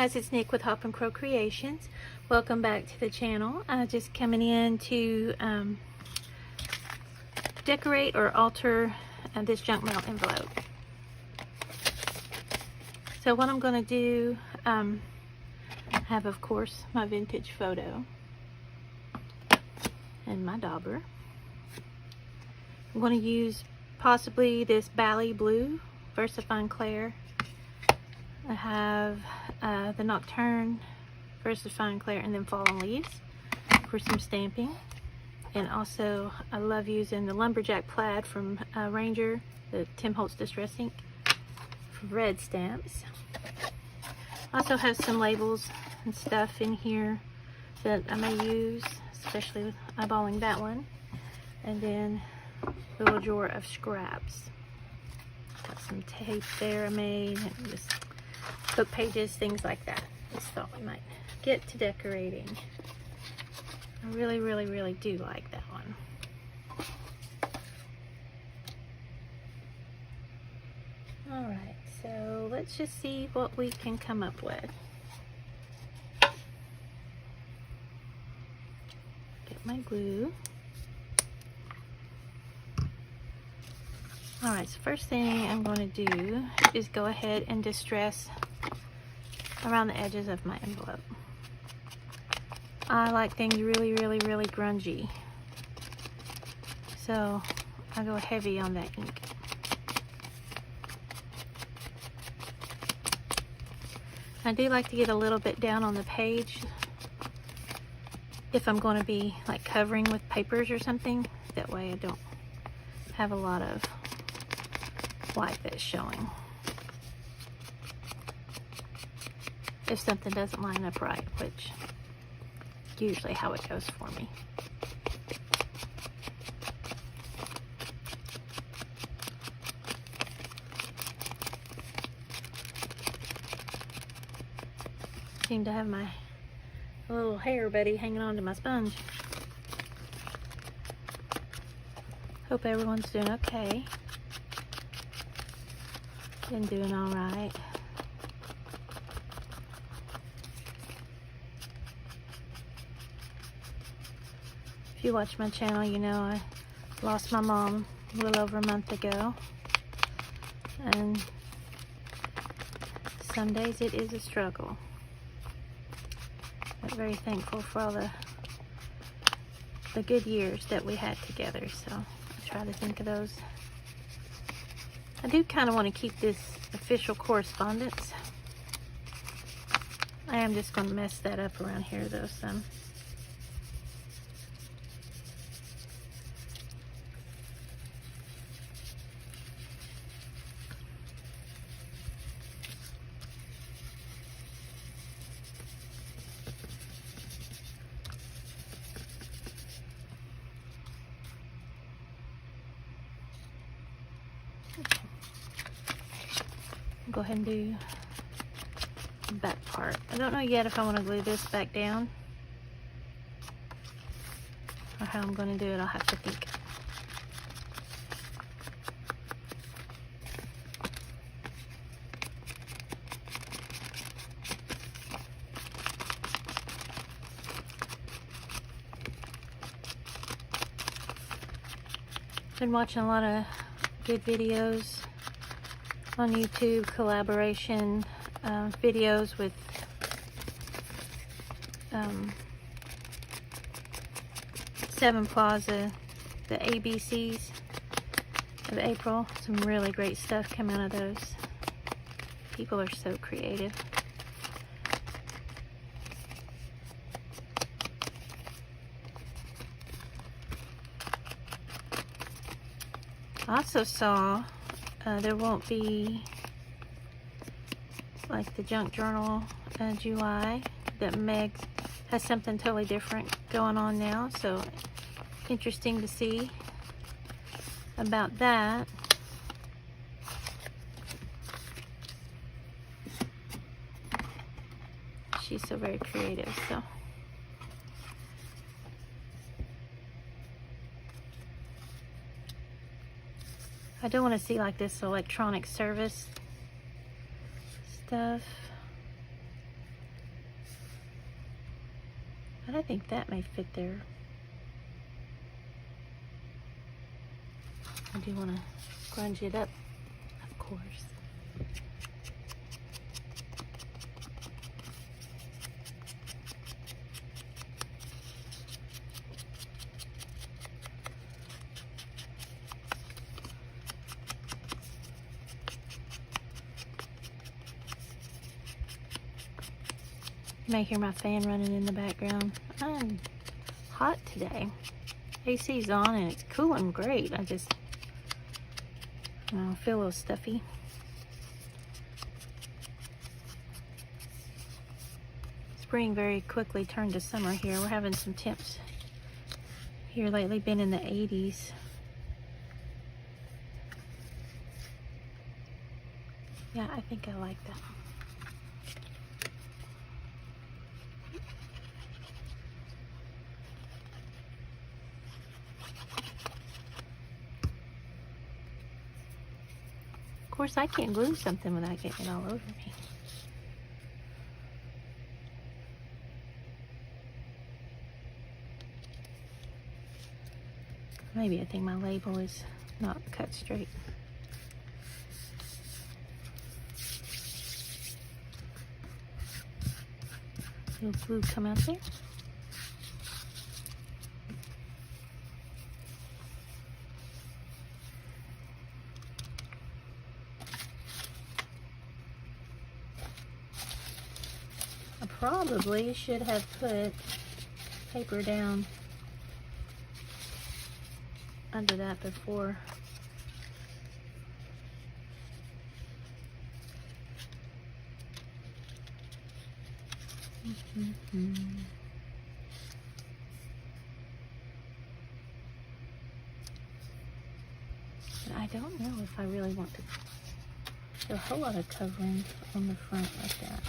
guys, it's Nick with Hop and Crow Creations. Welcome back to the channel. Just coming in to decorate or alter this junk mail envelope. So what I'm going to do, I have of course my vintage photo and my dauber. I'm going to use possibly this Bali Blue VersaFine Clair. I have the Nocturne VersaFine Clair, and then Fallen Leaves for some stamping. And also I love using the Lumberjack Plaid from Ranger, the Tim Holtz Distress Ink, for red stamps. I also have some labels and stuff in here that I may use, especially with eyeballing that one. And then a little drawer of scraps. Got some tape there I made, and just book pages, things like that. Just thought we might get to decorating. I really do like that one. Alright, so let's just see what we can come up with. Get my glue. Alright, so first thing I'm going to do is go ahead and distress around the edges of my envelope. I like things really grungy, so I go heavy on that ink. I do like to get a little bit down on the page if I'm going to be like covering with papers or something. That way I don't have a lot of white that's showing if something doesn't line up right, which is usually how it goes for me. Seem to have my little hair buddy hanging on to my sponge. Hope everyone's doing okay. Been doing all right. If you watch my channel, you know I lost my mom a little over a month ago. And some days it is a struggle. But very thankful for all the good years that we had together. So I try to think of those. I do kind of want to keep this official correspondence. I am just going to mess that up around here though some. Go ahead and do the back part. I don't know yet if I want to glue this back down or how I'm going to do it. I'll have to think. Been watching a lot of good videos on YouTube, collaboration videos with Seven Plaza, the ABCs of April. Some really great stuff come out of those. People are so creative. I also saw there won't be like the junk journal July, that Meg has something totally different going on now, so interesting to see about that. She's so very creative, so I don't want to see like this electronic service stuff. But I think that may fit there. I do want to scrunch it up, of course. You may hear my fan running in the background. I'm hot today. AC's on and it's cooling great. I just feel a little stuffy. Spring very quickly turned to summer here. We're having some temps here lately, been in the 80s. Yeah, I think I like that. Of course, I can't glue something without getting it all over me. Maybe I think my label is not cut straight. Little glue come out there. I probably should have put paper down under that before. But I don't know if I really want to do a whole lot of covering on the front like that.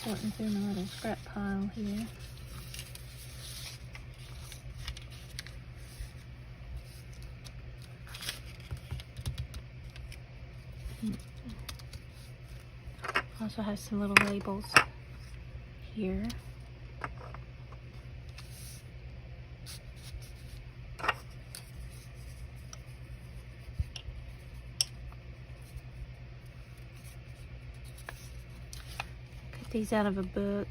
Sorting through my little scrap pile here. Also have some little labels here. Cut these out of a book.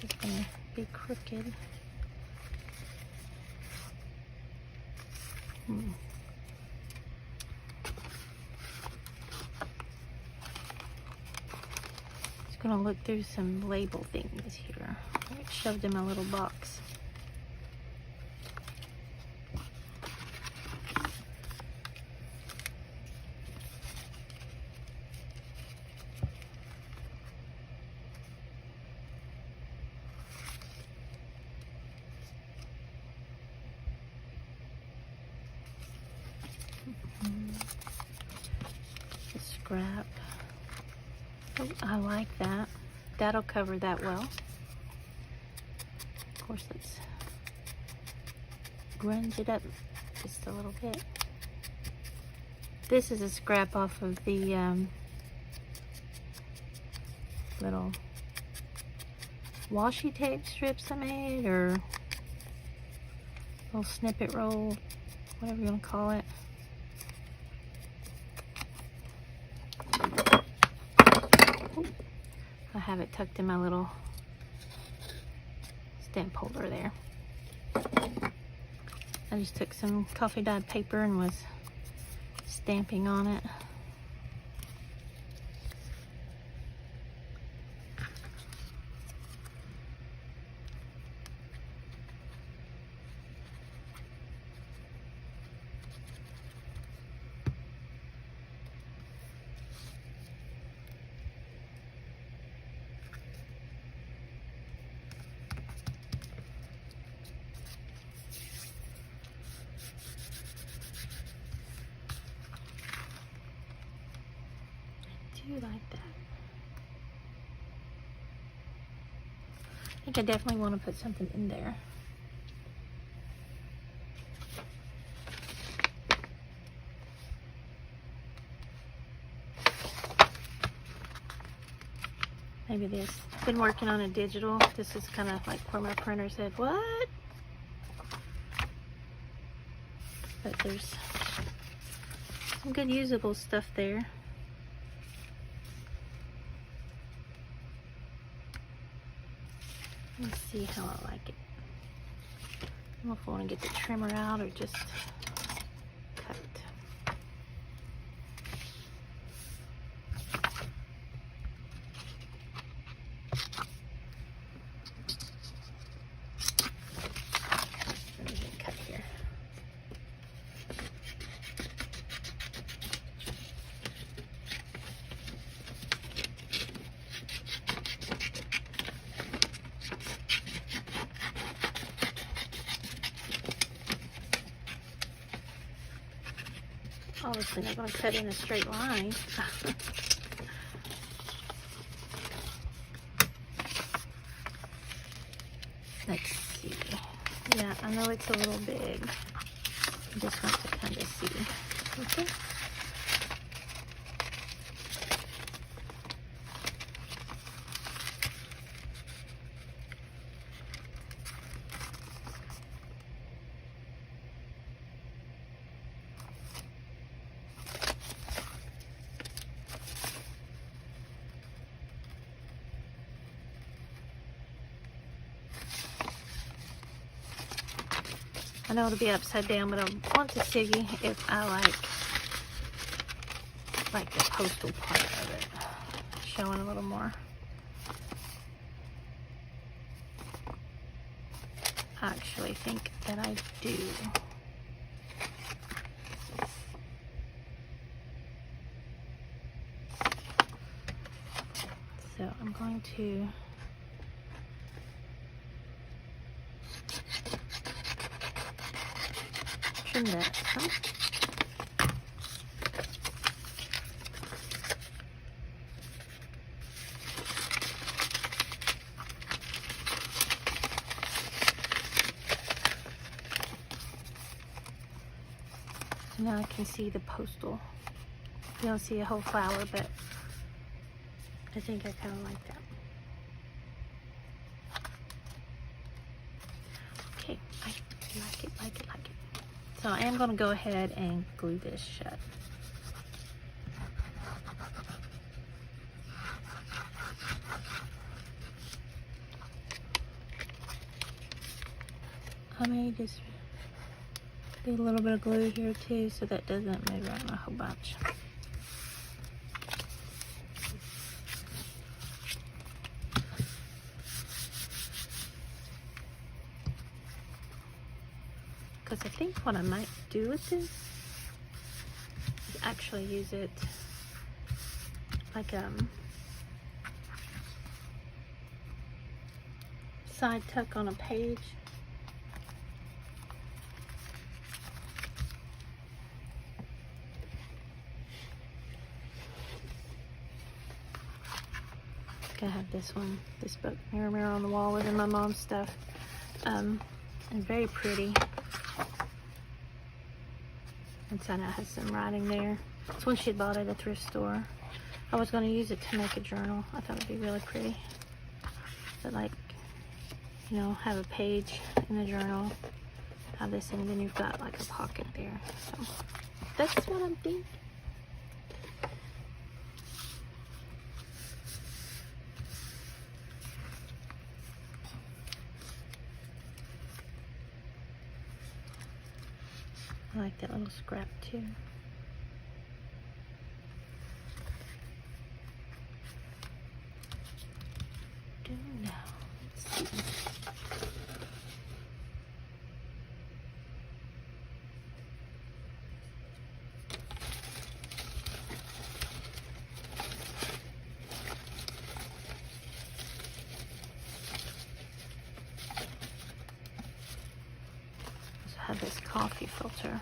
This is going to be crooked. Just going to look through some label things here. I shoved in my little box. The scrap. Oh, I like that. That'll cover that well. Of course, let's grunge it up just a little bit. This is a scrap off of the little washi tape strips I made, or little snippet roll, whatever you want to call it. I have it tucked in my little stamp holder there. I just took some coffee dyed paper and was stamping on it. do like that. I think I definitely want to put something in there. Maybe this. Been working on a digital. This is kind of like where my printer said, what? But there's some good usable stuff there. Let's see how I like it. I don't know if I want to get the trimmer out or just cut. Cut here. Obviously not going to cut in a straight line. Let's see. Yeah, I know it's a little big. I just want to kind of see. Okay. I know it'll be upside down, but I want to see if I like the postal part of it, showing a little more. I actually think that I do. So I'm going to trim that some. So now I can see the postal. You don't see a whole flower, but I think I kind of like that. Okay, I like it, like it, like it. So I am going to go ahead and glue this shut. I may just do a little bit of glue here too so that doesn't move around a whole bunch. Because I think what I might do with this is actually use it like side tuck on a page. I have this one, this book, Mirror, Mirror on the Wall, within my mom's stuff. And very pretty. Inside out has some writing there. It's one she had bought at a thrift store. I was going to use it to make a journal. I thought it'd be really pretty. But like, you know, have a page in the journal, have this, and then you've got like a pocket there. So that's what I'm thinking. I like that little scrap too. Do now. Let's see. Have this coffee filter.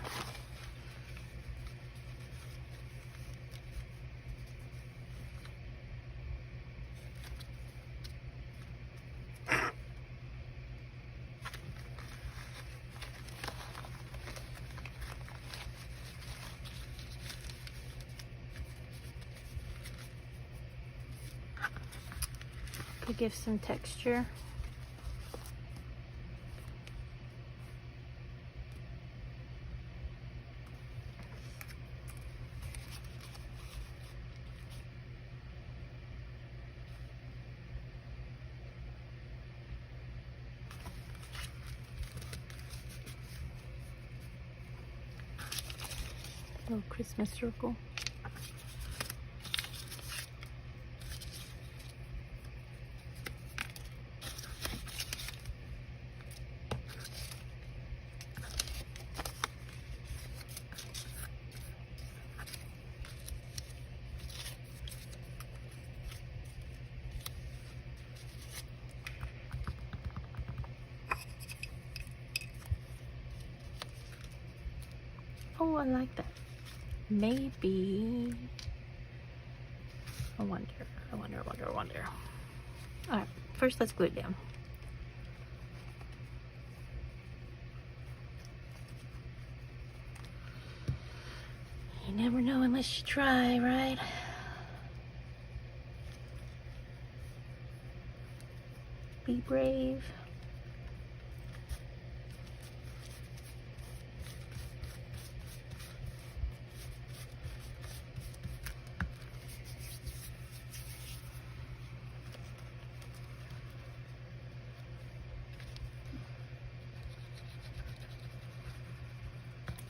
to give some texture. Little Christmas circle. Oh, I like that. Maybe. I wonder. Alright, first let's glue it down. You never know unless you try, right? Be brave.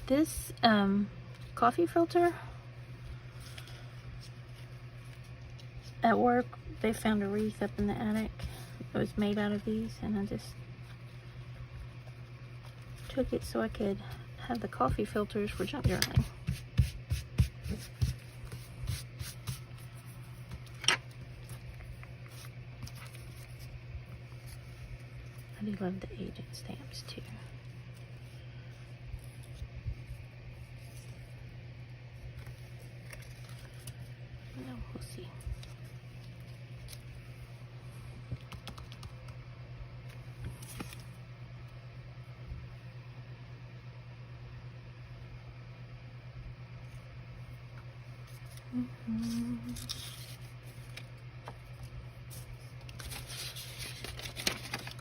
This coffee filter at work, they found a wreath up in the attic. It was made out of these, and I just took it so I could have the coffee filters for junk journaling. I do love the agent stamps too. No, we'll see.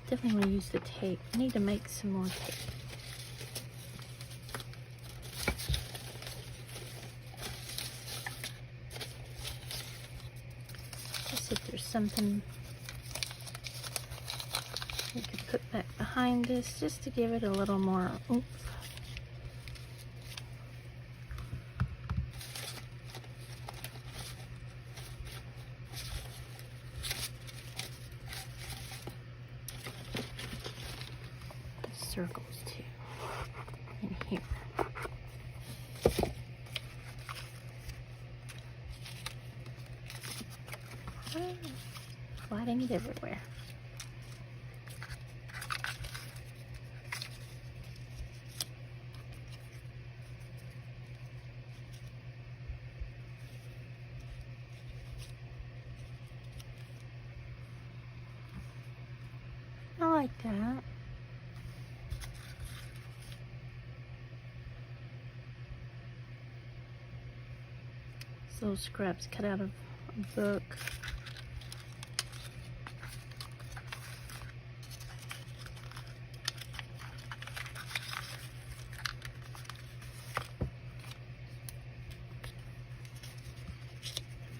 Definitely want to use the tape. I need to make some more tape. Just if there's something we could put back behind this, just to give it a little more oomph. Circles too in here. Sliding it everywhere. I like that. Little scraps cut out of a book.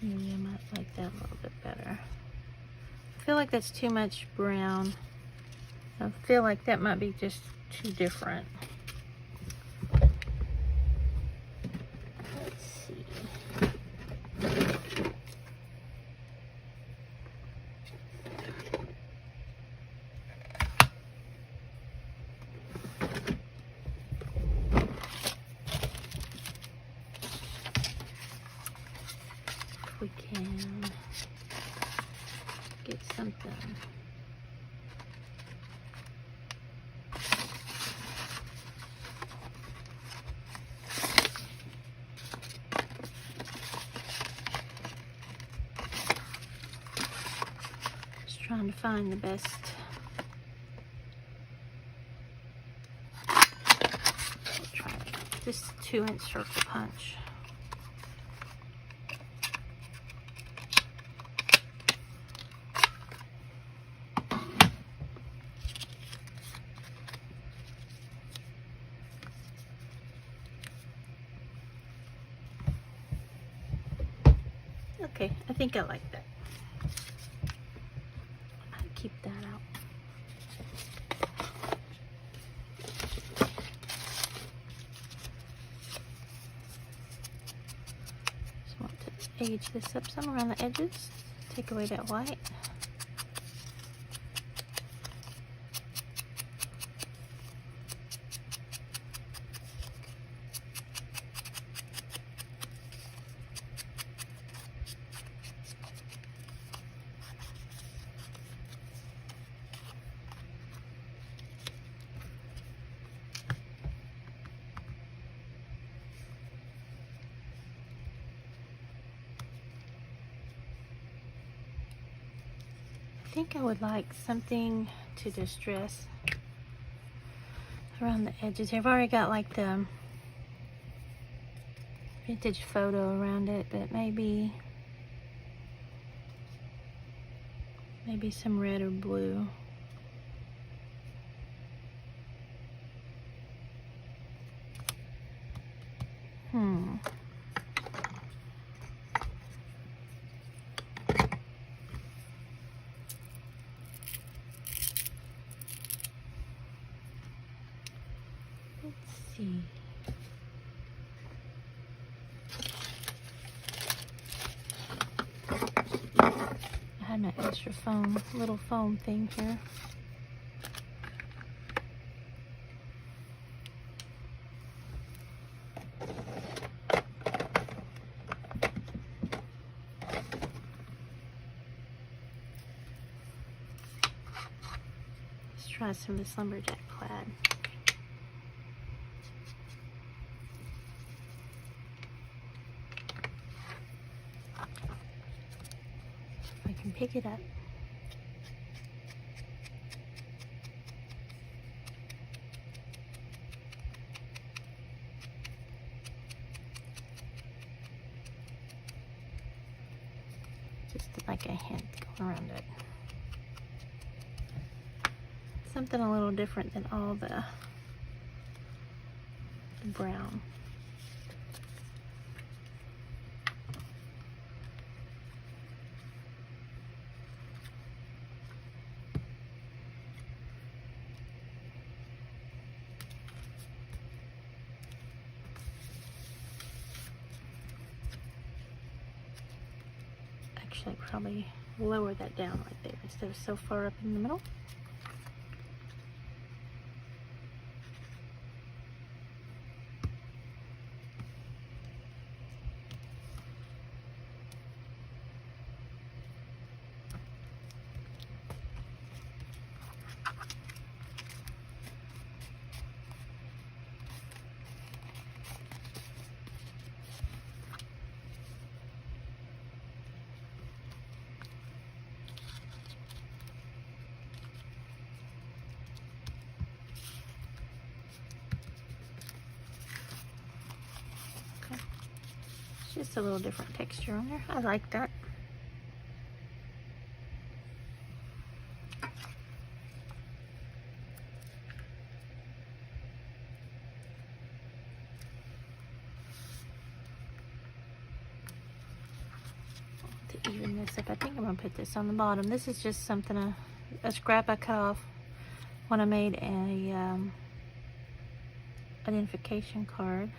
Maybe I might like that a little bit better. I feel like that's too much brown. I feel like that might be just too different. Let's see. If we can get something. Just trying to find the best. We'll try this 2-inch circle punch. Okay, I think I like that. I'll keep that out. Just want to age this up some around the edges. Take away that white. I think I would like something to distress around the edges. I've already got like the vintage photo around it, but maybe some red or blue. Let's see. I had my extra foam, little foam thing here. Let's try some of this lumberjack plaid. If I can pick it up. Just like a hint going around it. Something a little different than all the brown. Actually, probably lower that down right there instead of so far up in the middle. Just a little different texture on there. I like that. To even this up, I think I'm gonna put this on the bottom. This is just something, a scrap I cut off when I made a identification card.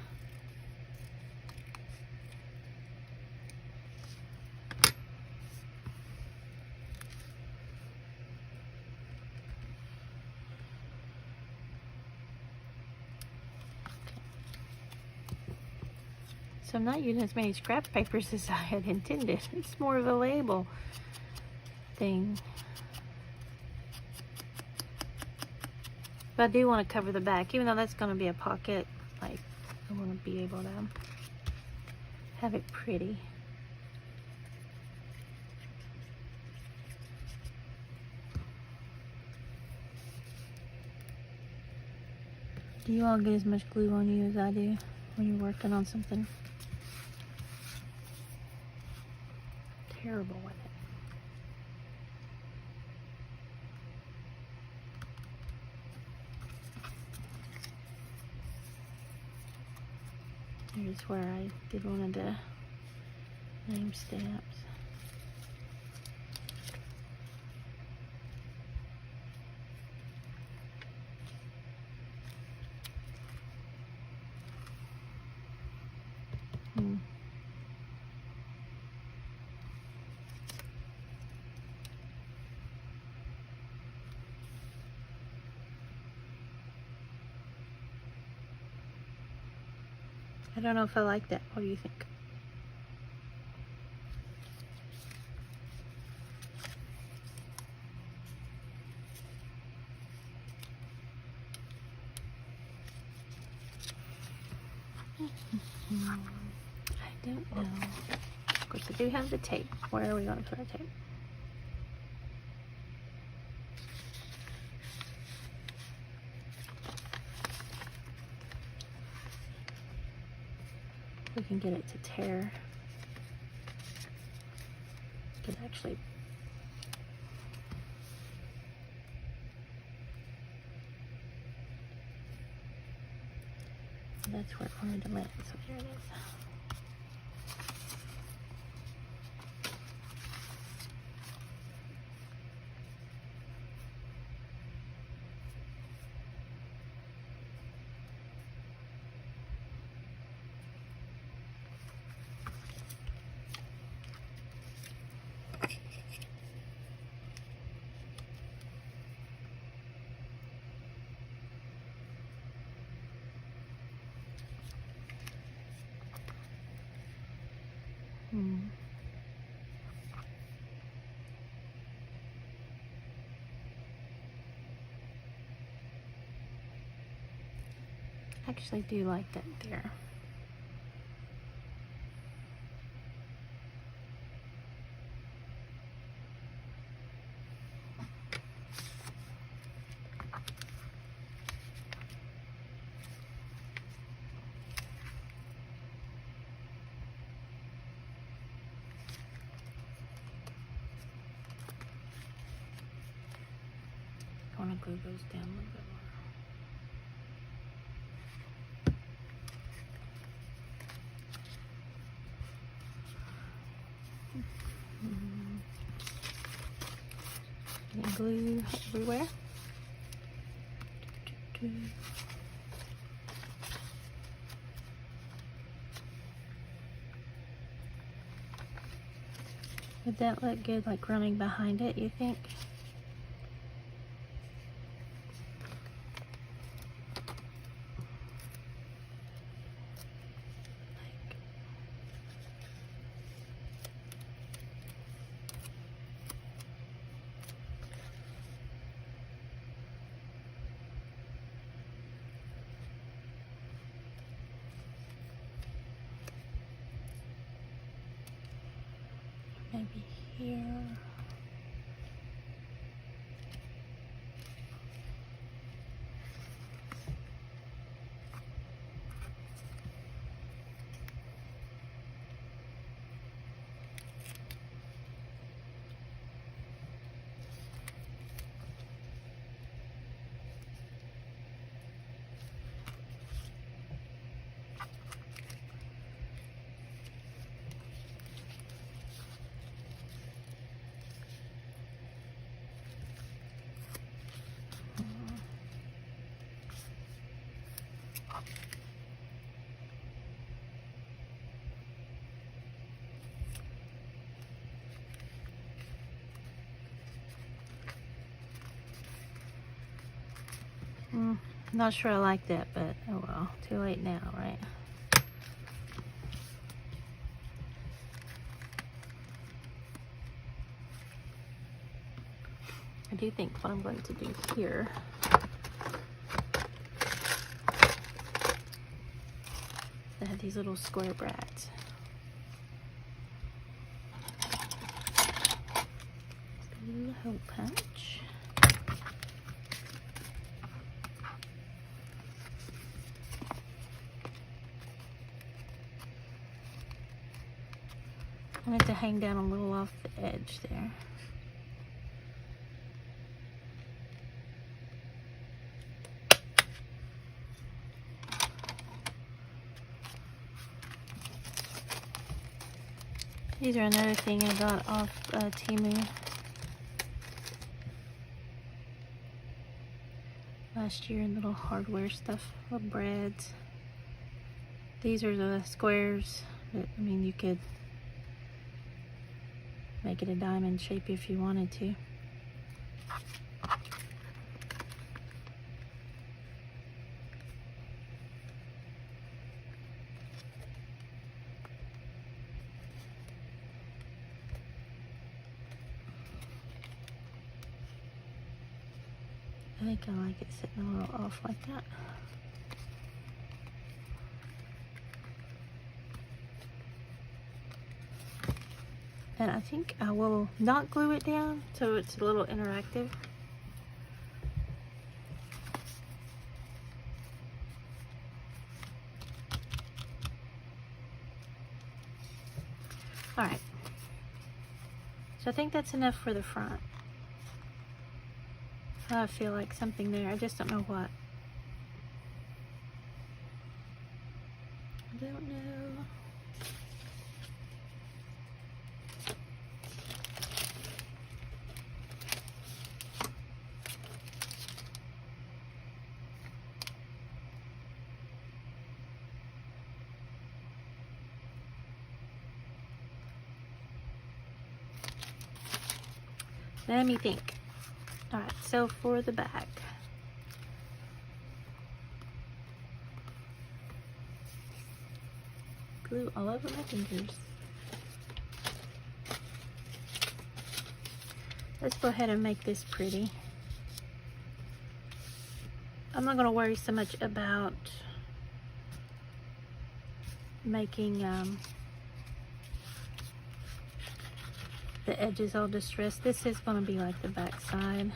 So I'm not using as many scrap papers as I had intended. It's more of a label thing. But I do want to cover the back, even though that's going to be a pocket. Like, I want to be able to have it pretty. Do you all get as much glue on you as I do when you're working on something? Terrible with it. Here's where I did one of the name stamps. I don't know if I like that. What do you think? I don't know. Of course, I do have the tape. Where are we going to put our tape? We can get it to tear. Could actually that's where it wanted to land, so here it is. I actually do like that there. I want to glue those down a little bit more. Getting glue everywhere. Would that look good, like running behind it, you think? Maybe here. Not sure I like that, but oh well, too late now, right? I do think what I'm going to do here I have these little square brats. A little hole punch. I want it to hang down a little off the edge there. These are another thing I got off Temu last year, little hardware stuff, little brads. These are the squares, but I mean you could make it a diamond shape if you wanted to. I think I like it sitting a little off like that. And I think I will not glue it down so it's a little interactive. Alright. So I think that's enough for the front. I feel like something there. I just don't know what. I don't know. Let me think. Alright, so for the back. Glue all over my fingers. Let's go ahead and make this pretty. I'm not going to worry so much about making the edges all distressed. This is going to be like the back side.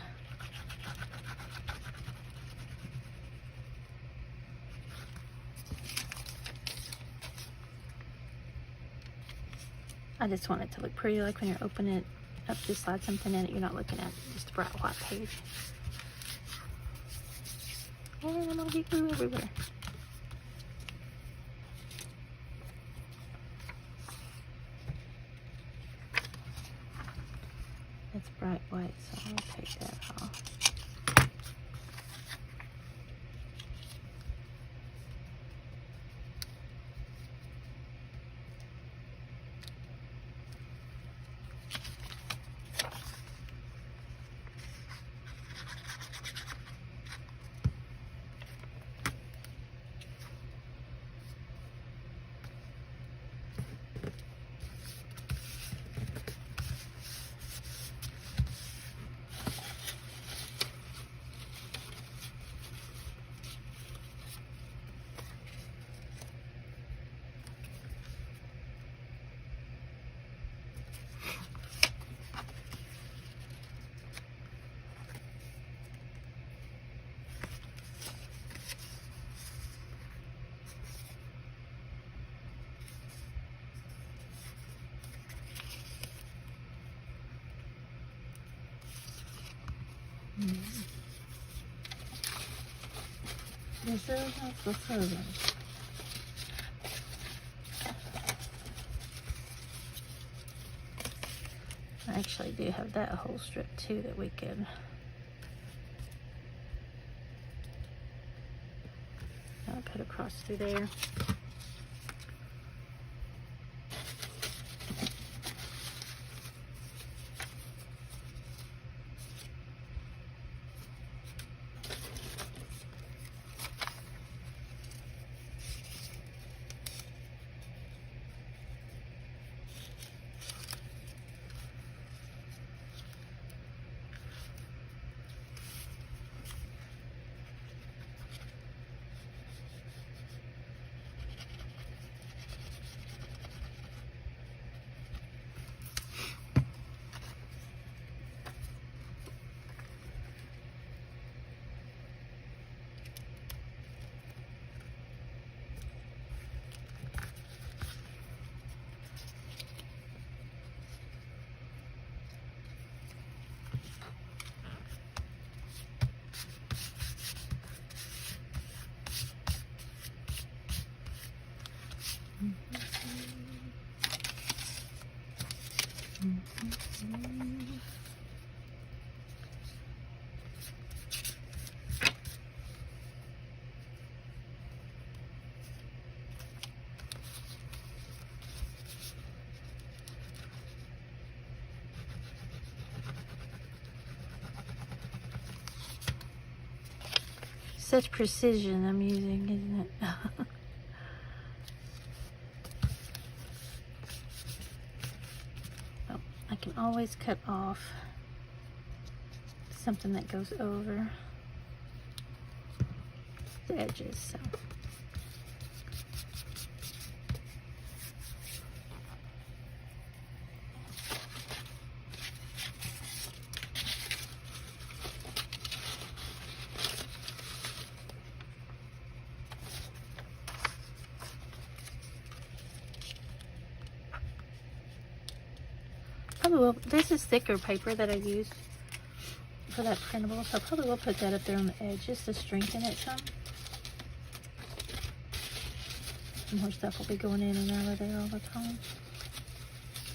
I just want it to look pretty, like when you're opening it up to slide something in it, you're not looking at just a bright white page. And I'm going to get glue everywhere. It's bright white, so I'll take that off. This is the further. I actually do have that whole strip too that we could put across through there. Such precision I'm using, isn't it? Oh, I can always cut off something that goes over. the edges. So. Probably will. This is thicker paper that I used for that printable, so I probably will put that up there on the edge just to strengthen it some. More stuff will be going in and out of there all the time.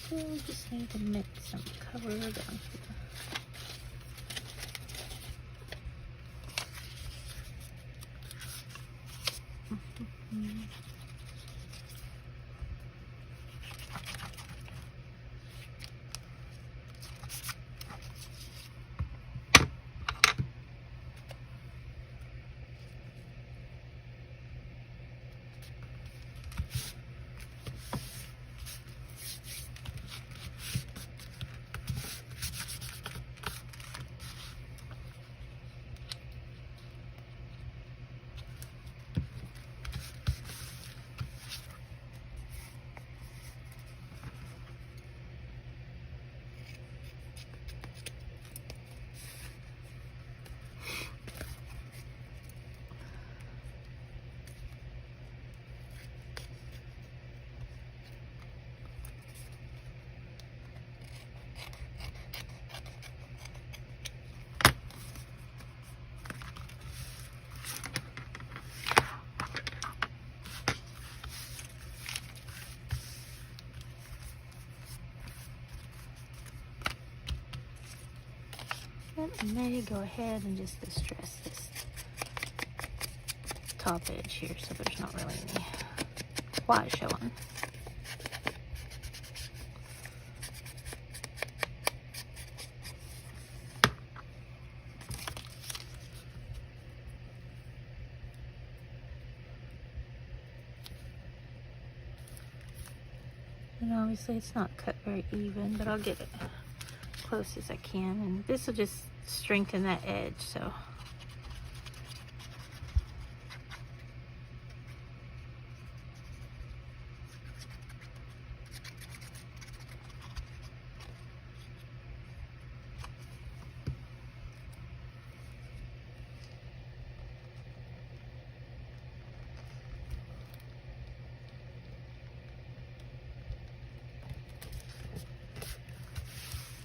So we just need to make some cover down here. I may go ahead and just distress this top edge here so there's not really any white showing. And obviously it's not cut very even, but I'll get it close as I can, and this will just strengthen that edge. So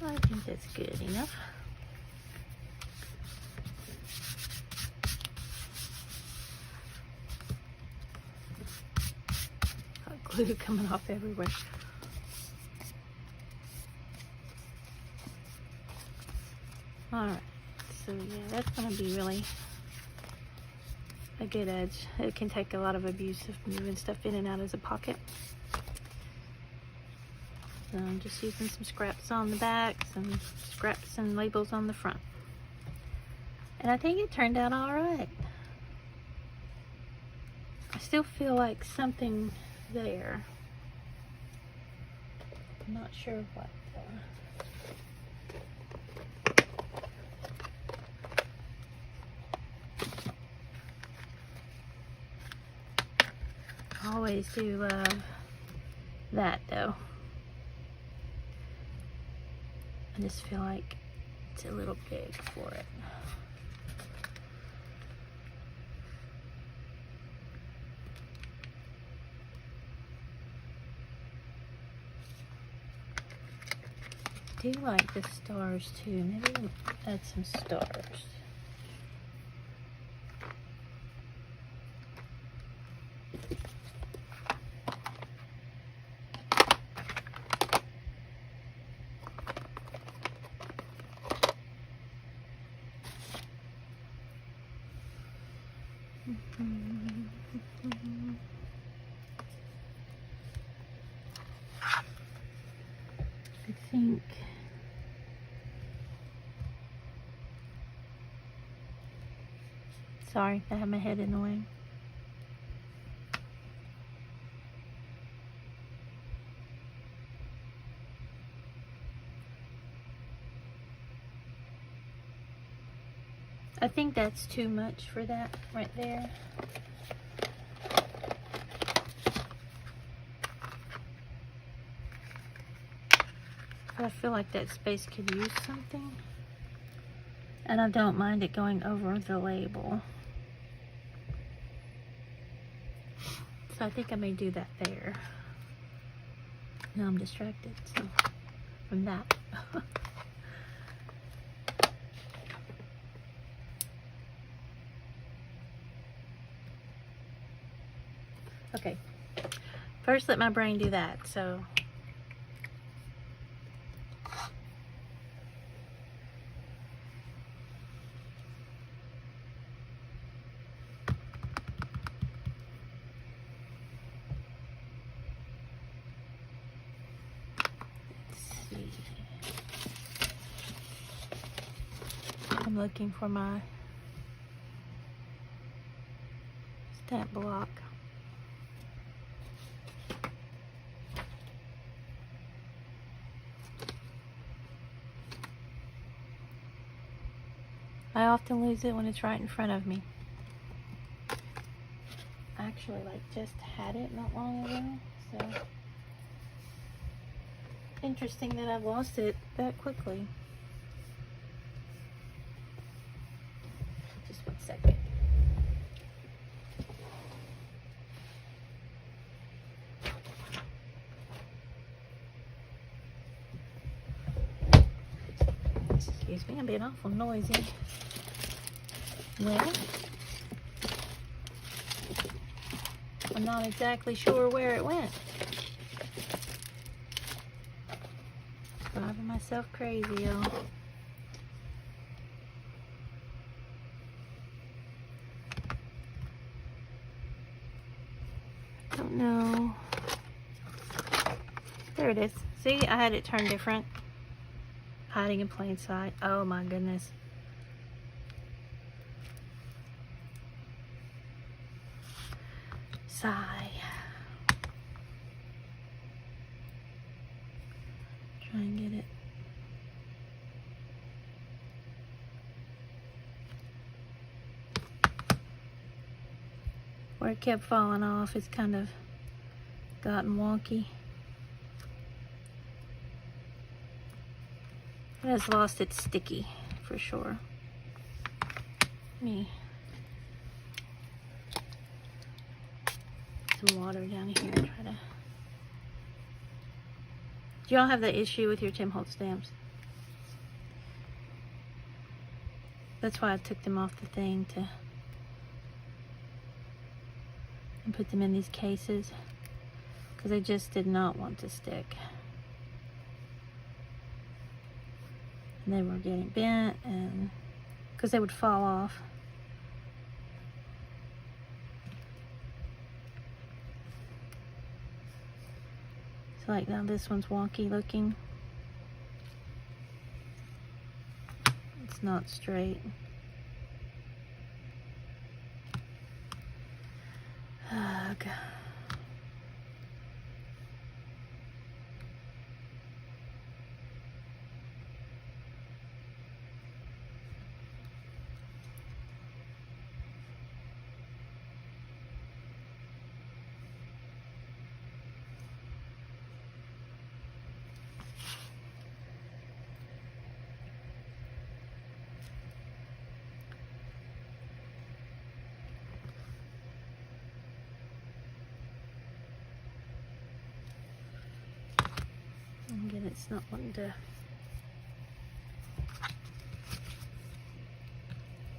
I think that's good enough. Got glue coming off everywhere. Alright, so yeah, that's going to be really a good edge. It can take a lot of abuse of moving stuff in and out as a pocket. So I'm just using some scraps on the back, some scraps and labels on the front. And I think it turned out alright. I still feel like something there. I'm not sure what though. I always do love that though. I just feel like it's a little big for it. I do like the stars too. Maybe we'll add some stars. I think sorry, I have my head in the way. I think that's too much for that right there. I feel like that space could use something. And I don't mind it going over the label. So I think I may do that there. Now I'm distracted, so from that. Okay, first let my brain do that, so. Let's see. I'm looking for my stamp block. I often lose it when it's right in front of me. I actually just had it not long ago, so interesting that I've lost it that quickly. Just 1 second. Excuse me, I'm being awful noisy. Well, I'm not exactly sure where it went. Driving myself crazy, y'all. Don't know. There it is. See, I had it turned different. Hiding in plain sight. Oh my goodness. Sigh. Try and get it. Where it kept falling off, it's kind of gotten wonky. It has lost its sticky for sure. Me. Some water down here. Try to. Do y'all have that issue with your Tim Holtz stamps? That's why I took them off the thing and put them in these cases, because they just did not want to stick. And they were getting bent, and because they would fall off. So like now this one's wonky looking. It's not straight. Ugh. Again, it's not wanting to.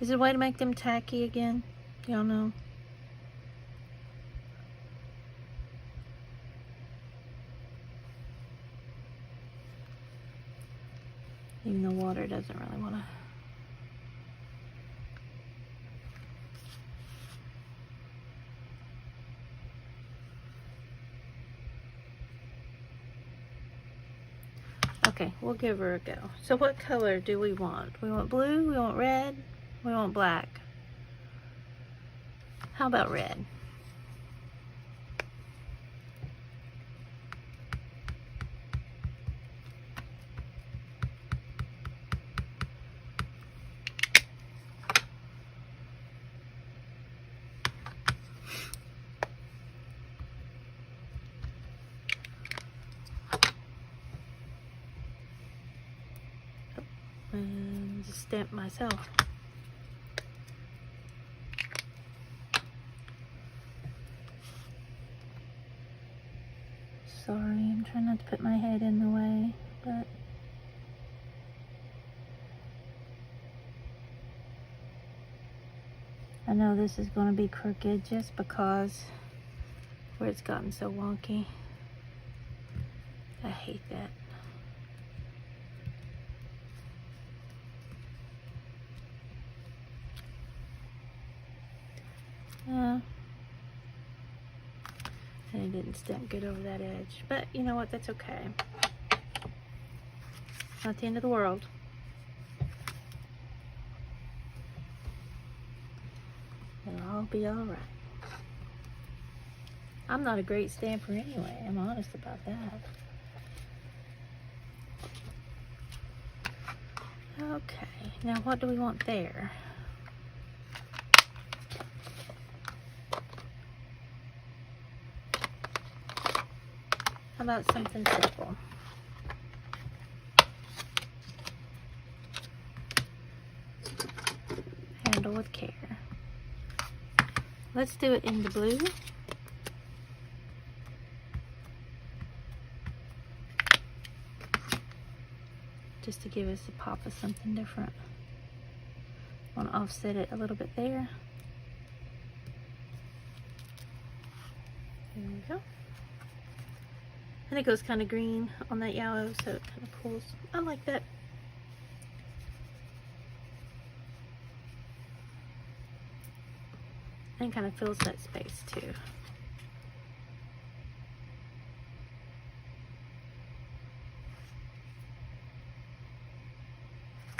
Is there a way to make them tacky again? Y'all know? Even the water doesn't really want to. Okay, we'll give her a go. So what color do we want? We want blue, we want red, we want black. How about red? stamp myself. Sorry, I'm trying not to put my head in the way, but I know this is going to be crooked just because where it's gotten so wonky. I hate that. Yeah. And it didn't stamp good over that edge. But you know what? That's okay. Not the end of the world. It'll all be alright. I'm not a great stamper anyway. I'm honest about that. Okay. Now what do we want there? How about something simple? Handle with care. Let's do it in the blue. Just to give us a pop of something different. Want to offset it a little bit there. There we go. And it goes kind of green on that yellow, so it kind of pulls. I like that. And kind of fills that space too.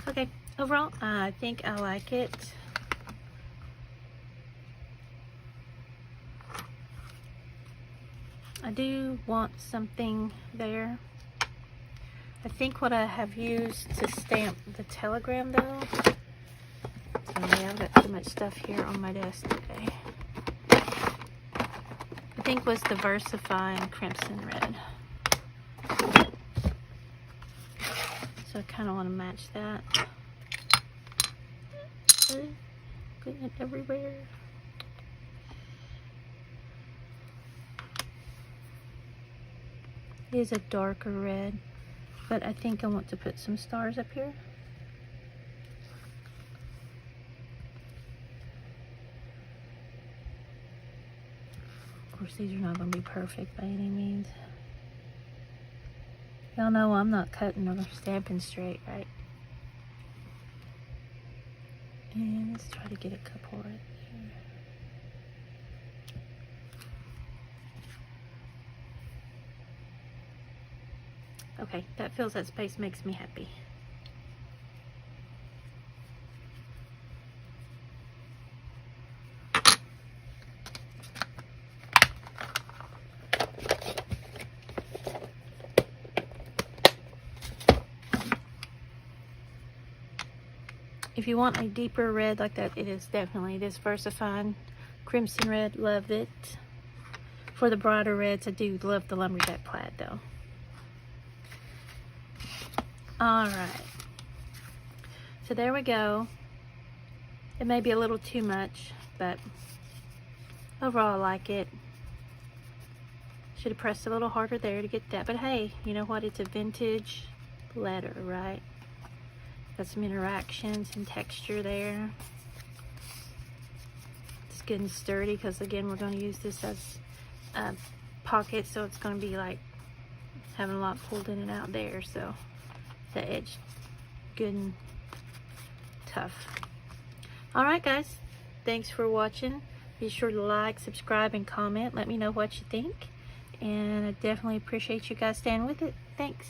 Okay, overall, I think I like it. I do want something there. I think what I have used to stamp the telegram though, yeah, I've got too much stuff here on my desk today, I think was the VersaFine Crimson Red. So I kind of want to match that. Getting it everywhere. It is a darker red, but I think I want to put some stars up here. Of course, these are not going to be perfect by any means. Y'all know I'm not cutting or stamping straight, right? And let's try to get a couple right there. Okay, that fills that space, makes me happy. If you want a deeper red like that, it is definitely this VersaFine Crimson Red. Love it. For the brighter reds, I do love the Lumberjack Plaid though. Alright. So there we go. It may be a little too much, but overall I like it. Should have pressed a little harder there to get that. But hey, you know what? It's a vintage letter, right? Got some interactions and texture there. It's good and sturdy because again we're going to use this as a pocket, so it's going to be like having a lot pulled in and out there, so the edge good and tough. Alright guys, thanks for watching. Be sure to like, subscribe, and comment. Let me know what you think, and I definitely appreciate you guys staying with it. Thanks.